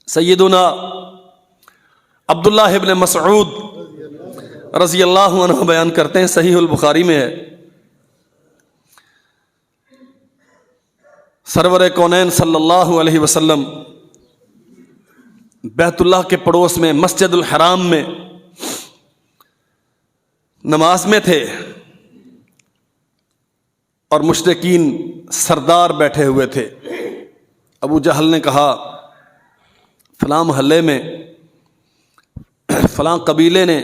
सैयदुना अब्दुल्लाह इब्न मसऊद रज़ी अल्लाहु अन्हु बयान करते हैं, सहीहुल बुखारी में है, सरवर कौनैन सल्लल्लाहु अलैहि वसल्लम बैतुल्लाह के पड़ोस में मस्जिदुल हराम में नमाज में थे और मुशरिकीन सरदार बैठे हुए थे। अबू जहल ने कहा, फलां महल्ले में फलां कबीले ने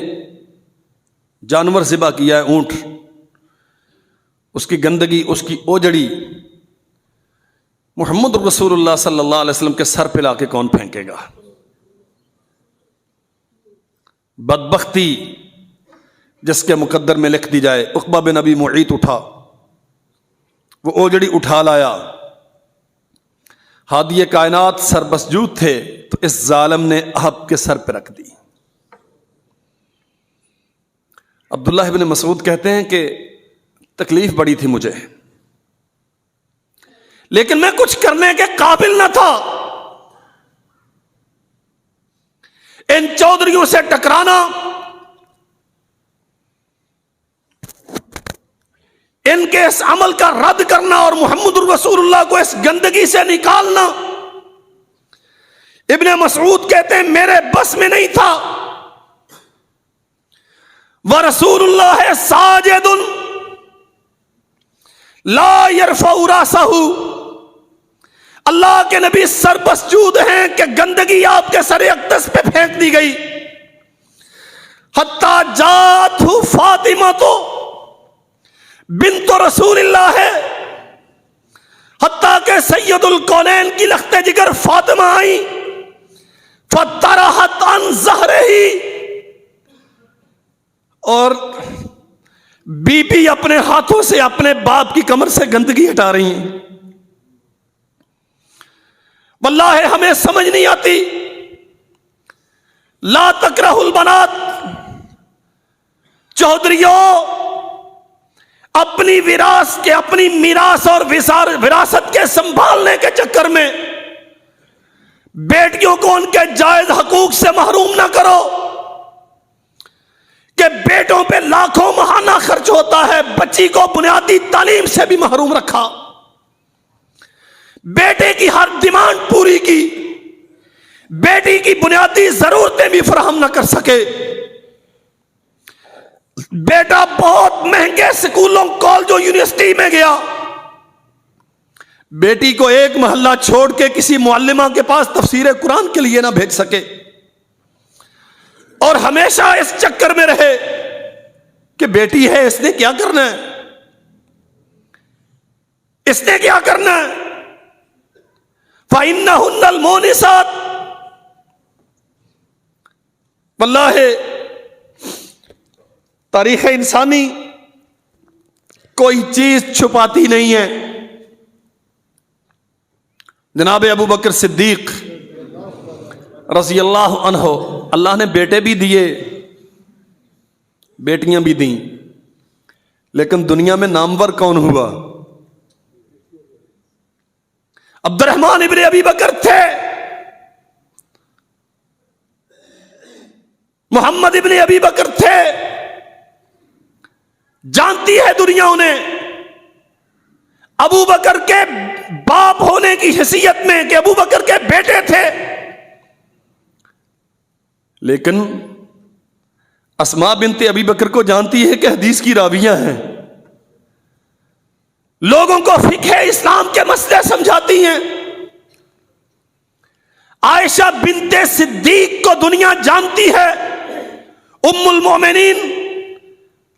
जानवर ज़िबा किया है, ऊंट, उसकी गंदगी, उसकी ओजड़ी मुहम्मद रसूलुल्लाह सल्लल्लाहु अलैहि वसल्लम के सर पे लाके कौन फेंकेगा। बदबख्ती जिसके मुकद्दर में लिख दी जाए। उक़बा बिन अबी मुईत उठा, वो ओजड़ी उठा लाया, हादिये कायनात सरबसजूद थे, तो इस जालिम ने आप के सर पे रख दी। अब्दुल्लाह इब्न मसूद कहते हैं कि तकलीफ बड़ी थी मुझे, लेकिन मैं कुछ करने के काबिल न था। इन चौधरियों से टकराना, इनके इस अमल का रद्द करना और मुहम्मद रसूलुल्लाह को इस गंदगी से निकालना, इब्ने मसूद कहते हैं मेरे बस में नहीं था। व रसूलुल्लाह साजिदुन ला यरफउ रासहु, अल्लाह के नबी सरबसजूद हैं कि गंदगी आपके सर अक़दस पे फेंक दी गई। हत्ता जातहु फातिमा तो बिन्तो रसूलिल्लाह है, हत्ता के सैयदुल कौनैन की लख्ते जिगर फातिमा आई, फतरहत अन ज़हरिही, और बीबी अपने हाथों से अपने बाप की कमर से गंदगी हटा रही हैं। वल्लाहि हमें समझ नहीं आती। ला तकरहुल बनात, चौधरियों अपनी अपनी मीरास और विरासत के संभालने के चक्कर में बेटियों को उनके जायज हकूक से महरूम ना करो कि बेटों पे लाखों महाना खर्च होता है, बच्ची को बुनियादी तालीम से भी महरूम रखा, बेटे की हर डिमांड पूरी की, बेटी की बुनियादी जरूरतें भी फराहम न कर सके। बेटा बहुत महंगे स्कूलों, कॉलेजों, यूनिवर्सिटी में गया, बेटी को एक मोहल्ला छोड़ के किसी मुअल्लिमा के पास तफसीर कुरान के लिए ना भेज सके, और हमेशा इस चक्कर में रहे कि बेटी है, इसने क्या करना है, इसने क्या करना है। फ़इन्नहुन्नल मोनिसात, वल्लाहि तारीख़ इंसानी कोई चीज छुपाती नहीं है। जनाब अबू बकर सिद्दीक रज़ी अल्लाहु अन्हु, अल्लाह ने बेटे भी दिए, बेटियां भी दी, लेकिन दुनिया में नामवर कौन हुआ? अब्दुर्रहमान इब्ने अबी बकर थे, मोहम्मद इब्ने अबी बकर थे। जानती है दुनिया उन्हें अबू बकर के बाप होने की हैसियत में कि अबू बकर के बेटे थे, लेकिन अस्मा बिनते अबी बकर को जानती है कि हदीस की रावियां हैं, लोगों को फिक़्ह इस्लाम के मसले समझाती हैं। आयशा बिनते सिद्दीक को दुनिया जानती है, उम्मुल मोमिनीन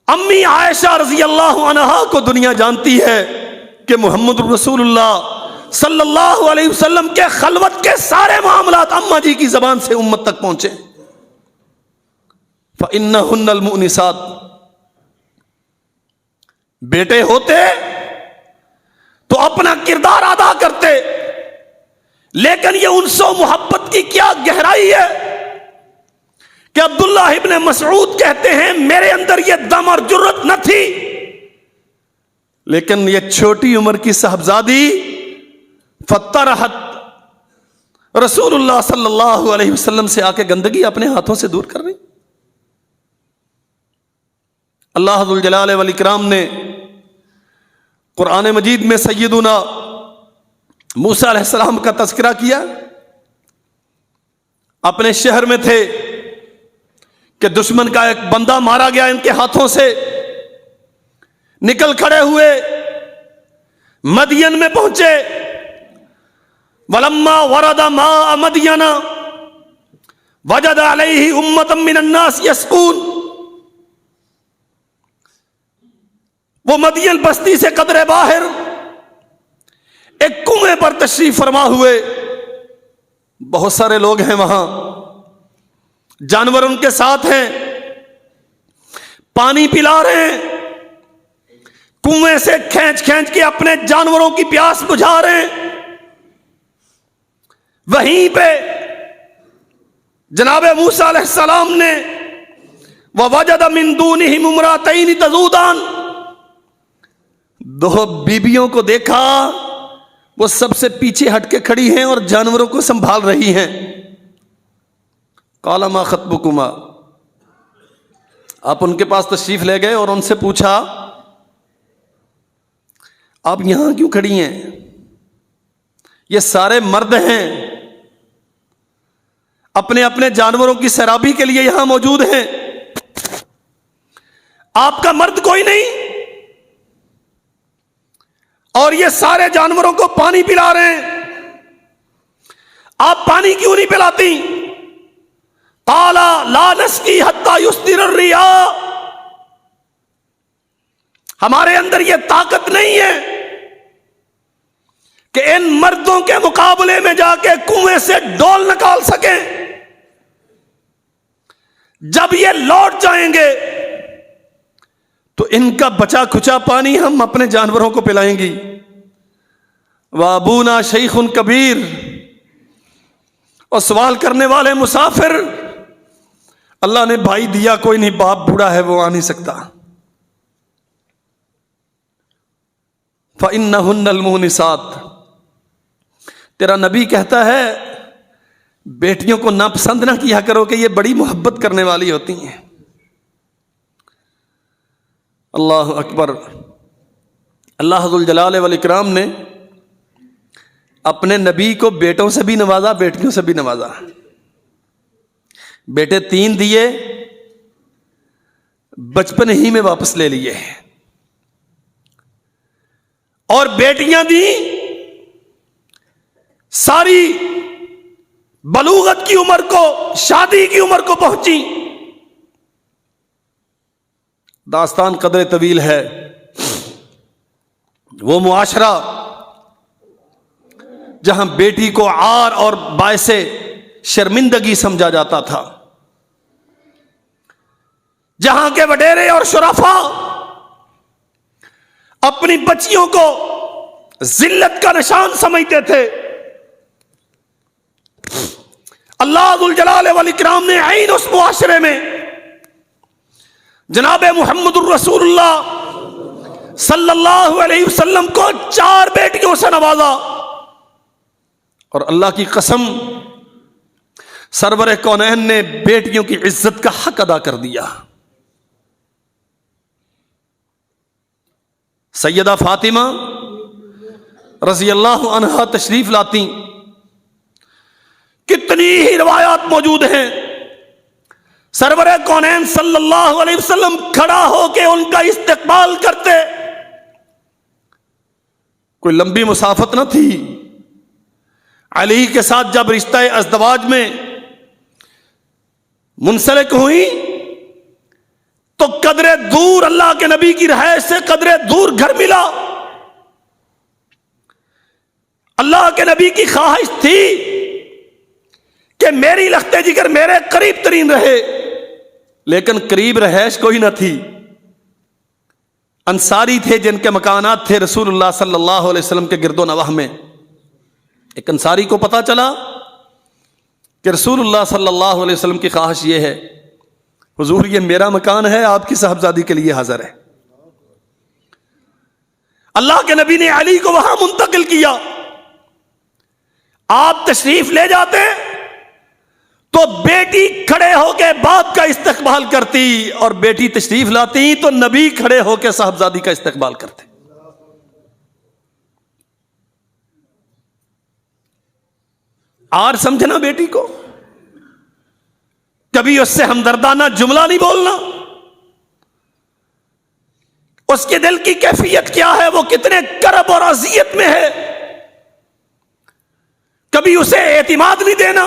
अम्मी आयशा रज़ी अल्लाहु अन्हा को दुनिया जानती है कि मुहम्मद रसूलुल्लाह सल्लल्लाहु अलैहि वसल्लम के खलवत के सारे मामलात अम्मा जी की जबान से उम्मत तक पहुंचे। फ़इन्नहुन्नल मुनिसात, बेटे होते तो अपना किरदार अदा करते, लेकिन ये उनसे मोहब्बत की क्या गहराई है कि अब्दुल्लाह इब्ने मसऊद कहते हैं मेरे अंदर ये दम और जुर्रत न थी, लेकिन ये छोटी उम्र की साहबजादी फतरहत रसूलुल्लाह सल्लल्लाहु अलैहि वसल्लम से आके गंदगी अपने हाथों से दूर कर रही। अल्लाह जुल जलाल वल इकराम ने कुरान मजीद में सैयदुना मूसा अलैहिस्सलाम का तज़किरा किया। अपने शहर में थे कि दुश्मन का एक बंदा मारा गया इनके हाथों से। निकल खड़े हुए, मदियन में पहुंचे। वलम्मा वरदा मा मदियना वजद अलैहि उम्मतम मिनन नास यसकून। वो मदियन बस्ती से कदरे बाहर एक कुएं पर तशरीफ फरमा हुए। बहुत सारे लोग हैं वहां, जानवर उनके साथ हैं, पानी पिला रहे हैं, कुएं से खींच खींच के अपने जानवरों की प्यास बुझा रहे हैं। वहीं पे जनाब मूसा अलैहिस्सलाम ने वजद मिन दूनिहिम इम्रातैन तज़ूदान, दो बीबियों को देखा, वो सबसे पीछे हटके खड़ी हैं और जानवरों को संभाल रही हैं। काला मा खत्बुकुमा, आप उनके पास तशरीफ ले गए और उनसे पूछा आप यहां क्यों खड़ी हैं? ये सारे मर्द हैं, अपने अपने जानवरों की सैराबी के लिए यहां मौजूद हैं, आपका मर्द कोई नहीं और ये सारे जानवरों को पानी पिला रहे हैं, आप पानी क्यों नहीं पिलाती? काला ला नस्की हत्ता युस्दिर रिया, हमारे अंदर यह ताकत नहीं है कि इन मर्दों के मुकाबले में जाके कुएं से डोल निकाल सकें। जब ये लौट जाएंगे तो इनका बचा खुचा पानी हम अपने जानवरों को पिलाएंगी। वाबूना शैखुन कबीर, और सवाल करने वाले मुसाफिर, अल्लाह ने भाई दिया कोई नहीं, बाप बूढ़ा है वो आ नहीं सकता। फ़इन्नहुन्नल मुहनिसात, तेरा नबी कहता है बेटियों को नापसंद ना किया करो कि ये बड़ी मोहब्बत करने वाली होती हैं। अल्लाह अकबर। अल्लाह जुल जलाल वल इकराम ने अपने नबी को बेटों से भी नवाजा, बेटियों से भी नवाजा। बेटे 3 दिए, बचपन ही में वापस ले लिए, और बेटियां दी सारी बलूगत की उम्र को, शादी की उम्र को पहुंची। दास्तान कदर तवील है। वो मुआशरा जहां बेटी को आर और बायसे शर्मिंदगी समझा जाता था, जहां के वडेरे और शुरफा अपनी बच्चियों को जिल्लत का निशान समझते थे, अल्लाह जुल जलाल वल इकराम ने ऐन उस मुआशरे में जनाब मुहम्मदुर रसूलुल्लाह सल्लल्लाहु अलैहि वसल्लम को 4 बेटियों से नवाजा। और अल्लाह की कसम, सरवर कौनैन ने बेटियों की इज्जत का हक अदा कर दिया। सैयदा फातिमा रज़ी अल्लाह अन्हा तशरीफ लाती। कितनी ही रिवायात मौजूद हैं, सरवर कौनैन सल्लल्लाहु अलैहि वसल्लम खड़ा होके उनका इस्तकबाल करते। कोई लंबी मुसाफत न थी। अली के साथ जब रिश्ता अज़दवाज में मुंसलिक हुई तो कदरे दूर अल्लाह के नबी की रिहायश से कदरे दूर घर मिला। अल्लाह के नबी की ख्वाहिश थी कि मेरी लख्ते जिगर मेरे करीब तरीन रहे, लेकिन करीब रहश कोई न थी। अंसारी थे जिनके मकानात थे रसूलुल्लाह सल्लल्लाहु अलैहि वसल्लम के गिरदो नवाह में। एक अंसारी को पता चला कि रसूलुल्लाह सल्लल्लाहु अलैहि वसल्लम की ख्वाहिश ये है, हुजूर ये मेरा मकान है, आपकी साहबजादी के लिए हाजिर है। अल्लाह के नबी ने अली को वहां मुंतकिल किया। आप तशरीफ ले जाते तो बेटी खड़े होके बाप का इस्तकबाल करती, और बेटी तशरीफ लाती तो नबी खड़े होके साहबजादी का इस्तकबाल करते। और समझना बेटी को, कभी उससे हमदर्दाना जुमला नहीं बोलना। उसके दिल की कैफियत क्या है, वो कितने करब और अजियत में है, कभी उसे एतिमाद नहीं देना।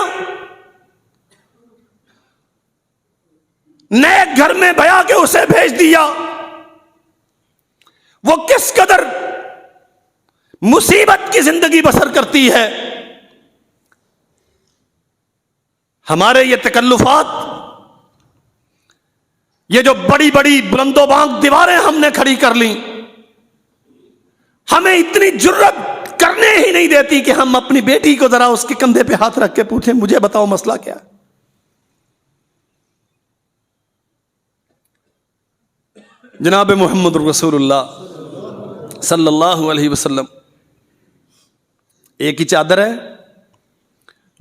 नए घर में भया के उसे भेज दिया, वो किस कदर मुसीबत की जिंदगी बसर करती है। हमारे ये तकल्लुफात, ये जो बड़ी बड़ी बुलंदोबांग दीवारें हमने खड़ी कर ली, हमें इतनी जुर्रत करने ही नहीं देती कि हम अपनी बेटी को जरा उसके कंधे पे हाथ रख के पूछें, मुझे बताओ मसला क्या है। जनाब मोहम्मद रसूलुल्लाह सल्लल्लाहु अलैहि वसल्लम, एक ही चादर है,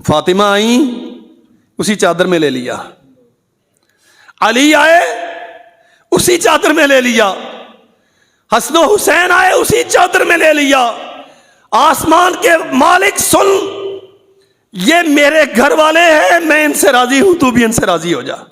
फातिमा आई उसी चादर में ले लिया, अली आए उसी चादर में ले लिया, हसन हुसैन आए उसी चादर में ले लिया। आसमान के मालिक सुन, ये मेरे घर वाले हैं, मैं इनसे राजी हूं, तू भी इनसे राजी हो जा।